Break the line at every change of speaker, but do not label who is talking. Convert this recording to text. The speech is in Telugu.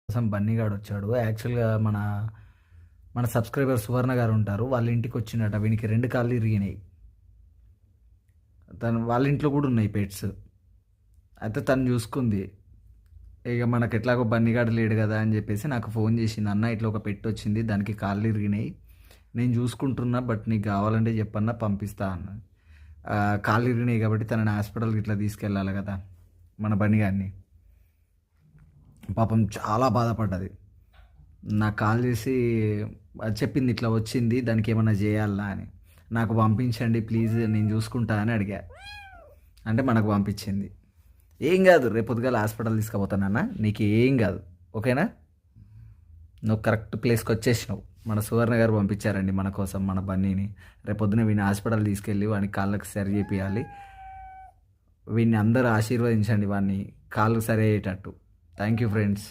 కోసం బన్నీగాడు వచ్చాడు. యాక్చువల్‌గా మన మన సబ్స్క్రైబర్ సువర్ణ గారు ఉంటారు. వాళ్ళ ఇంటికి వచ్చిండట. వీనికి 2 కాళ్ళు ఇరిగినాయి. వాళ్ళ ఇంట్లో కూడా ఉన్నాయి పెట్స్. అయితే తను చూసుకుంది. ఇక మనకు ఎట్లాగో బన్నీగాడు లేడు కదా అని చెప్పేసి నాకు ఫోన్ చేసింది. అన్న ఇట్లా ఒక పెట్ వచ్చింది. దానికి కాళ్ళు ఇరిగినాయి. నేను చూసుకుంటున్నా. బట్ నీకు కావాలంటే చెప్పన్నా పంపిస్తా అన్న. కాళ్ళు ఇరిగినాయి కాబట్టి తనని హాస్పిటల్కి ఇట్లా తీసుకెళ్ళాలి కదా మన బన్నీగాడిని. పాపం చాలా బాధపడ్డది. నాకు కాల్ చేసి చెప్పింది ఇట్లా వచ్చింది, దానికి ఏమన్నా చేయాలా అని. నాకు పంపించండి ప్లీజ్, నేను చూసుకుంటా అని అడిగా. అంటే మనకు పంపించింది. ఏం కాదు, రేపు పొద్దుగాల హాస్పిటల్ తీసుకుపోతానన్నా, నీకు ఏం కాదు, ఓకేనా? నువ్వు కరెక్ట్ ప్లేస్కి వచ్చేసినావు. మన సువర్ణ గారు పంపించారండి మన కోసం మన బన్నీని. రేపు పొద్దున వీడిని హాస్పిటల్ తీసుకెళ్ళి వాడిని కాళ్ళకి సరి చేపియాలి. వీడిని అందరూ ఆశీర్వదించండి, వాడిని కాళ్ళు సరి అయ్యేటట్టు. Thank you friends.